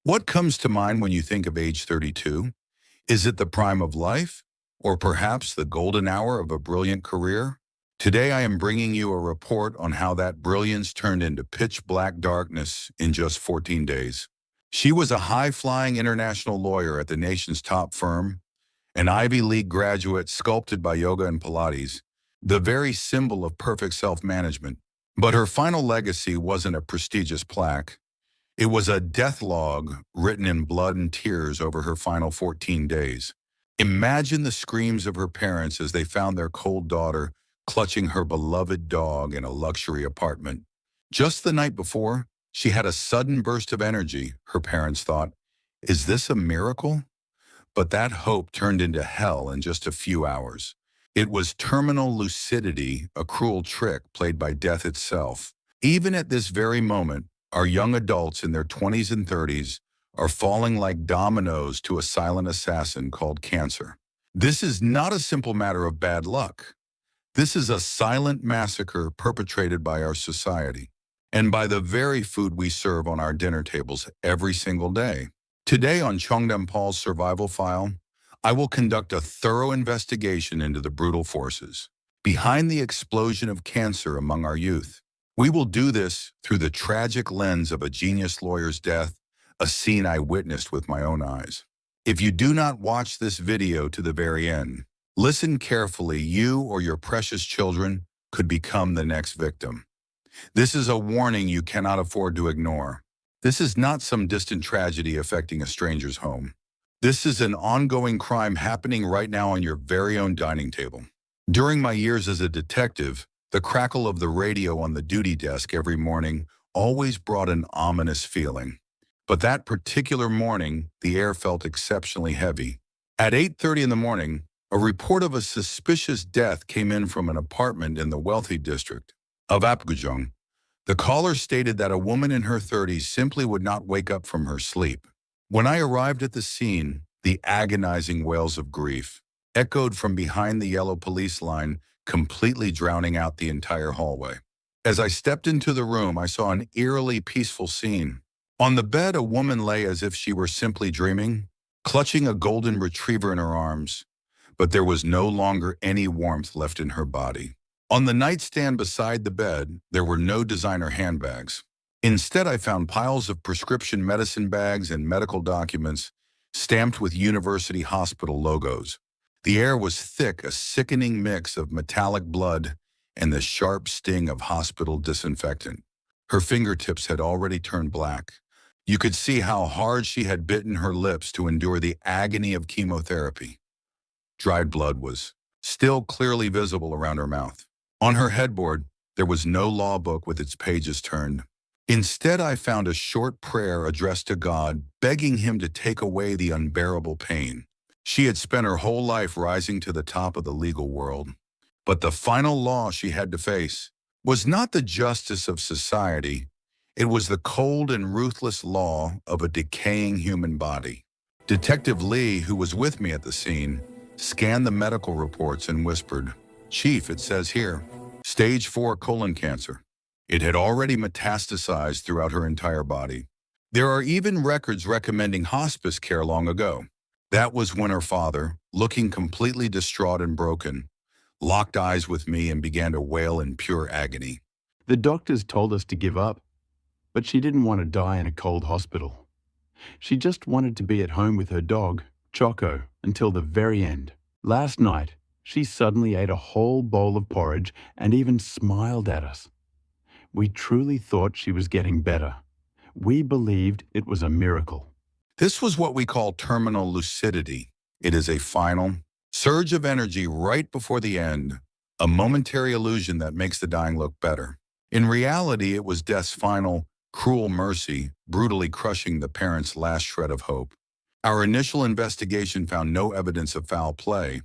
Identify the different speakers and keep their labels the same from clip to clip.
Speaker 1: What comes to mind when you think of age 32? Is it the prime of life? Or perhaps the golden hour of a brilliant career? Today I am bringing you a report on how that brilliance turned into pitch-black darkness in just 14 days. She was a high-flying international lawyer at the nation's top firm, an Ivy League graduate sculpted by yoga and Pilates, the very symbol of perfect self-management. But her final legacy wasn't a prestigious plaque. It was a death log written in blood and tears over her final 14 days. Imagine the screams of her parents as they found their cold daughter clutching her beloved dog in a luxury apartment. Just the night before, she had a sudden burst of energy, her parents thought. Is this a miracle? But that hope turned into hell in just a few hours. It was terminal lucidity, a cruel trick played by death itself. Even at this very moment, our young adults in their 20s and 30s are falling like dominoes to a silent assassin called cancer. This is not a simple matter of bad luck. This is a silent massacre perpetrated by our society, and by the very food we serve on our dinner tables every single day. Today on Chongdem Paul's Survival File, I will conduct a thorough investigation into the brutal forces behind the explosion of cancer among our youth. We will do this through the tragic lens of a genius lawyer's death, a scene I witnessed with my own eyes. If you do not watch this video to the very end, listen carefully. You or your precious children could become the next victim. This is a warning you cannot afford to ignore. This is not some distant tragedy affecting a stranger's home. This is an ongoing crime happening right now on your very own dining table. During my years as a detective, the crackle of the radio on the duty desk every morning always brought an ominous feeling. But that particular morning, the air felt exceptionally heavy. At 8:30 in the morning, a report of a suspicious death came in from an apartment in the wealthy district of Apgujeong. The caller stated that a woman in her 30s simply would not wake up from her sleep. When I arrived at the scene, the agonizing wails of grief echoed from behind the yellow police line, completely drowning out the entire hallway. As I stepped into the room, I saw an eerily peaceful scene. On the bed, a woman lay as if she were simply dreaming, clutching a golden retriever in her arms, but there was no longer any warmth left in her body. On the nightstand beside the bed, there were no designer handbags. Instead, I found piles of prescription medicine bags and medical documents stamped with university hospital logos. The air was thick, a sickening mix of metallic blood and the sharp sting of hospital disinfectant. Her fingertips had already turned black. You could see how hard she had bitten her lips to endure the agony of chemotherapy. Dried blood was still clearly visible around her mouth. On her headboard, there was no law book with its pages turned. Instead, I found a short prayer addressed to God, begging him to take away the unbearable pain. She had spent her whole life rising to the top of the legal world. But the final law she had to face was not the justice of society. It was the cold and ruthless law of a decaying human body. Detective Lee, who was with me at the scene, scanned the medical reports and whispered, "Chief, it says here, stage 4 colon cancer." It had already metastasized throughout her entire body. There are even records recommending hospice care long ago. That was when her father, looking completely distraught and broken, locked eyes with me and began to wail in pure agony.
Speaker 2: The doctors told us to give up, but she didn't want to die in a cold hospital. She just wanted to be at home with her dog, Choco, until the very end. Last night, she suddenly ate a whole bowl of porridge and even smiled at us. We truly thought she was getting better. We believed it was a miracle.
Speaker 1: This was what we call terminal lucidity. It is a final surge of energy right before the end, a momentary illusion that makes the dying look better. In reality, it was death's final, cruel mercy, brutally crushing the parents' last shred of hope. Our initial investigation found no evidence of foul play.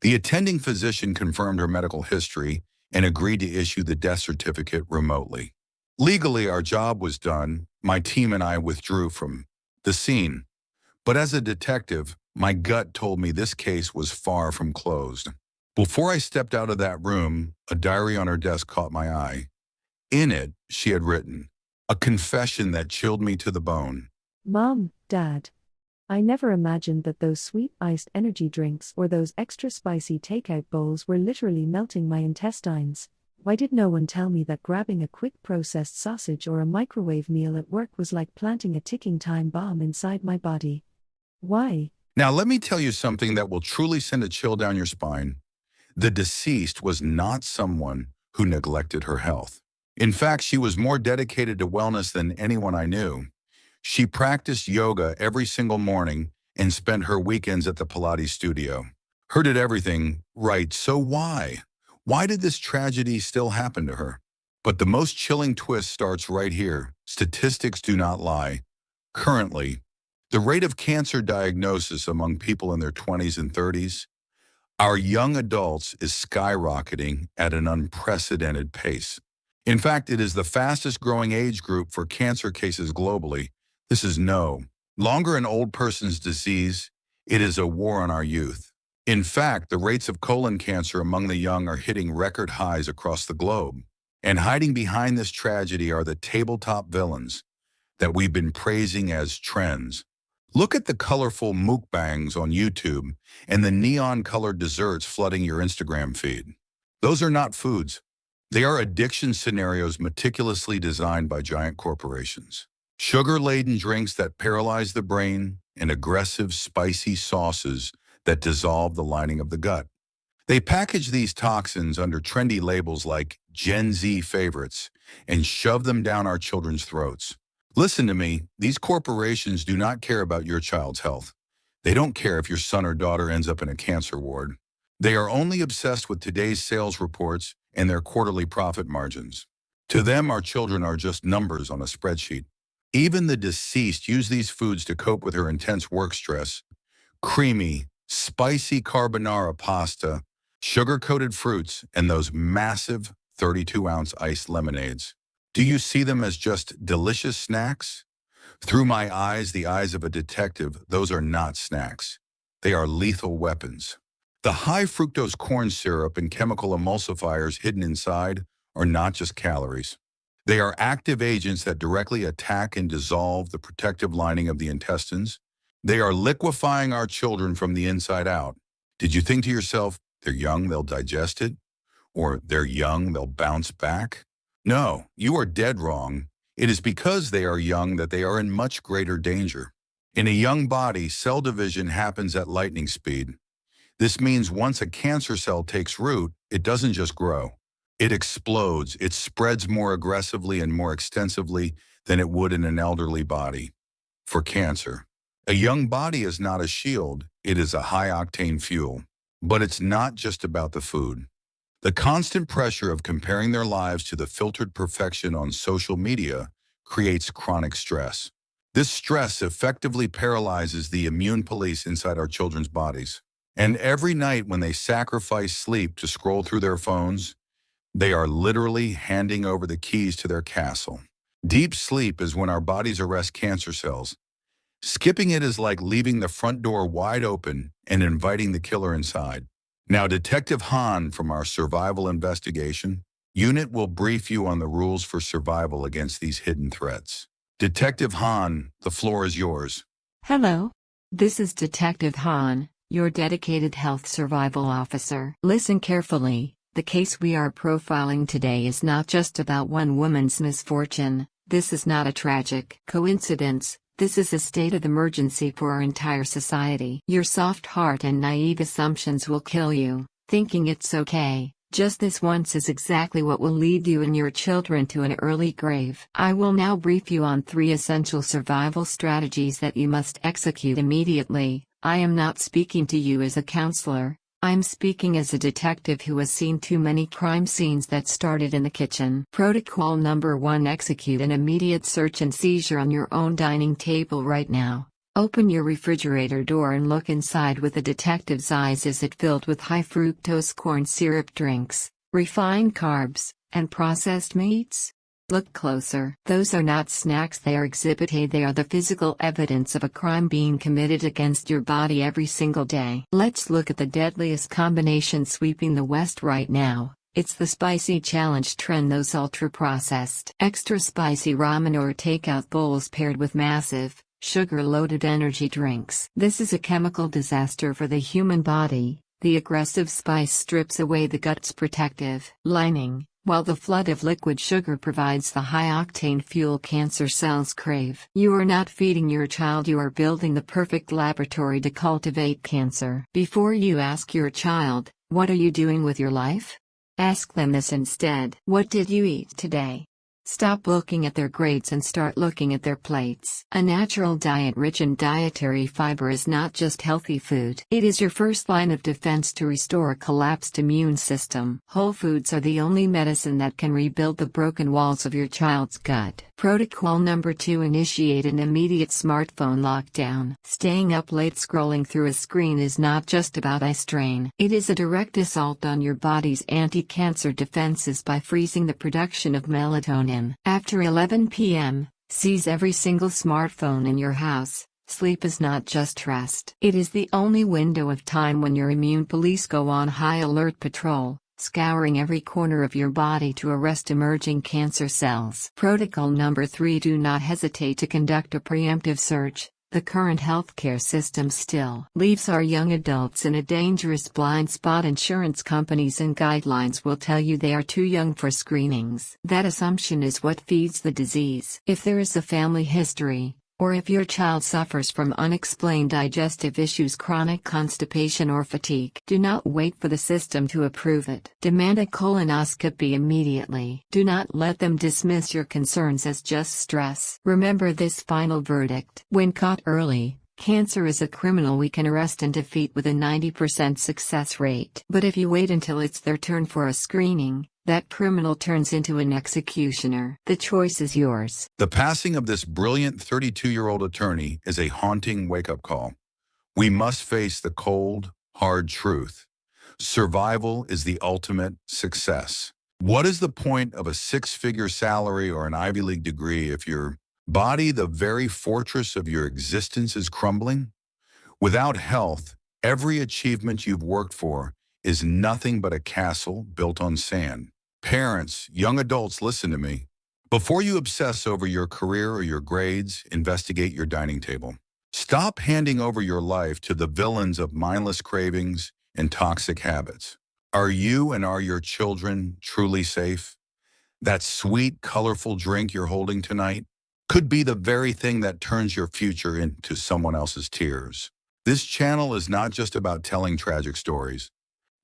Speaker 1: The attending physician confirmed her medical history and agreed to issue the death certificate remotely. Legally, our job was done. My team and I withdrew from the scene. But as a detective, my gut told me this case was far from closed. Before I stepped out of that room, a diary on her desk caught my eye. In it, she had written, a confession that chilled me to the bone.
Speaker 3: Mom, Dad. I never imagined that those sweet iced energy drinks or those extra spicy takeout bowls were literally melting my intestines. Why did no one tell me that grabbing a quick processed sausage or a microwave meal at work was like planting a ticking time bomb inside my body? Why?
Speaker 1: Now, let me tell you something that will truly send a chill down your spine. The deceased was not someone who neglected her health. In fact, she was more dedicated to wellness than anyone I knew. She practiced yoga every single morning and spent her weekends at the Pilates studio. Her did everything right, so why? Why did this tragedy still happen to her? But the most chilling twist starts right here. Statistics do not lie. Currently, the rate of cancer diagnosis among people in their 20s and 30s, our young adults, is skyrocketing at an unprecedented pace. In fact, it is the fastest growing age group for cancer cases globally. This is no longer an old person's disease, it is a war on our youth. In fact, the rates of colon cancer among the young are hitting record highs across the globe. And hiding behind this tragedy are the tabletop villains that we've been praising as trends. Look at the colorful mukbangs on YouTube and the neon-colored desserts flooding your Instagram feed. Those are not foods. They are addiction scenarios meticulously designed by giant corporations. Sugar-laden drinks that paralyze the brain and aggressive, spicy sauces that dissolve the lining of the gut. They package these toxins under trendy labels like Gen Z favorites and shove them down our children's throats. Listen to me, these corporations do not care about your child's health. They don't care if your son or daughter ends up in a cancer ward. They are only obsessed with today's sales reports and their quarterly profit margins. To them, our children are just numbers on a spreadsheet. Even the deceased use these foods to cope with her intense work stress. Creamy, spicy carbonara pasta, sugar-coated fruits, and those massive 32-ounce iced lemonades. Do you see them as just delicious snacks? Through my eyes, the eyes of a detective, those are not snacks. They are lethal weapons. The high-fructose corn syrup and chemical emulsifiers hidden inside are not just calories. They are active agents that directly attack and dissolve the protective lining of the intestines. They are liquefying our children from the inside out. Did you think to yourself, they're young, they'll digest it? Or they're young, they'll bounce back? No, you are dead wrong. It is because they are young that they are in much greater danger. In a young body, cell division happens at lightning speed. This means once a cancer cell takes root, it doesn't just grow. It explodes. It spreads more aggressively and more extensively than it would in an elderly body. For cancer, a young body is not a shield. It is a high-octane fuel. But it's not just about the food. The constant pressure of comparing their lives to the filtered perfection on social media creates chronic stress. This stress effectively paralyzes the immune police inside our children's bodies. And every night when they sacrifice sleep to scroll through their phones, they are literally handing over the keys to their castle. Deep sleep is when our bodies arrest cancer cells. Skipping it is like leaving the front door wide open and inviting the killer inside. Now, Detective Han from our Survival Investigation Unit will brief you on the rules for survival against these hidden threats. Detective Han, the floor is yours.
Speaker 4: Hello. This is Detective Han, your dedicated health survival officer. Listen carefully. The case we are profiling today is not just about one woman's misfortune. This is not a tragic coincidence. This is a state of emergency for our entire society. Your soft heart and naive assumptions will kill you. Thinking it's okay, just this once, is exactly what will lead you and your children to an early grave. I will now brief you on 3 essential survival strategies that you must execute immediately. I am not speaking to you as a counselor. I'm speaking as a detective who has seen too many crime scenes that started in the kitchen. Protocol number 1: execute an immediate search and seizure on your own dining table right now. Open your refrigerator door and look inside with a detective's eyes. Is it filled with high-fructose corn syrup drinks, refined carbs, and processed meats? Look closer. Those are not snacks, they are Exhibit A. They are the physical evidence of a crime being committed against your body every single day. Let's look at the deadliest combination sweeping the West right now. It's the spicy challenge trend. Those ultra-processed, extra spicy ramen or takeout bowls paired with massive, Sugar-loaded energy drinks. This is a chemical disaster for the human body. The aggressive spice strips away the gut's protective lining, while the flood of liquid sugar provides the high-octane fuel cancer cells crave. You are not feeding your child, you are building the perfect laboratory to cultivate cancer. Before you ask your child, "What are you doing with your life?" ask them this instead. What did you eat today? Stop looking at their grades and start looking at their plates. A natural diet rich in dietary fiber is not just healthy food. It is your first line of defense to restore a collapsed immune system. Whole foods are the only medicine that can rebuild the broken walls of your child's gut. Protocol number 2: initiate an immediate smartphone lockdown. Staying up late scrolling through a screen is not just about eye strain. It is a direct assault on your body's anti-cancer defenses by freezing the production of melatonin. After 11 p.m., seize every single smartphone in your house. Sleep is not just rest. It is the only window of time when your immune police go on high alert patrol, scouring every corner of your body to arrest emerging cancer cells. Protocol number 3: do not hesitate to conduct a preemptive search. The current healthcare system still leaves our young adults in a dangerous blind spot. Insurance companies and guidelines will tell you they are too young for screenings. That assumption is what feeds the disease. If there is a family history, or if your child suffers from unexplained digestive issues, chronic constipation or fatigue, do not wait for the system to approve it. Demand a colonoscopy immediately. Do not let them dismiss your concerns as just stress. Remember this final verdict: when caught early, cancer is a criminal we can arrest and defeat with a 90% success rate. But if you wait until it's their turn for a screening, that criminal turns into an executioner. The choice is yours.
Speaker 1: The passing of this brilliant 32-year-old attorney is a haunting wake-up call. We must face the cold, hard truth. Survival is the ultimate success. What is the point of a 6-figure salary or an Ivy League degree if your body, the very fortress of your existence, is crumbling? Without health, every achievement you've worked for is nothing but a castle built on sand. Parents, young adults, listen to me. Before you obsess over your career or your grades, investigate your dining table. Stop handing over your life to the villains of mindless cravings and toxic habits. Are you and are your children truly safe? That sweet, colorful drink you're holding tonight could be the very thing that turns your future into someone else's tears. This channel is not just about telling tragic stories.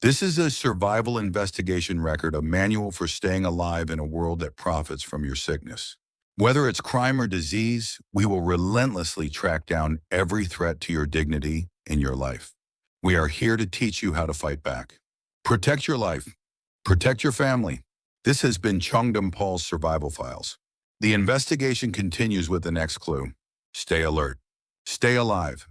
Speaker 1: This is a survival investigation record, a manual for staying alive in a world that profits from your sickness. Whether it's crime or disease, we will relentlessly track down every threat to your dignity in your life. We are here to teach you how to fight back. Protect your life. Protect your family. This has been Chongdom Paul's Survival Files. The investigation continues with the next clue. Stay alert. Stay alive.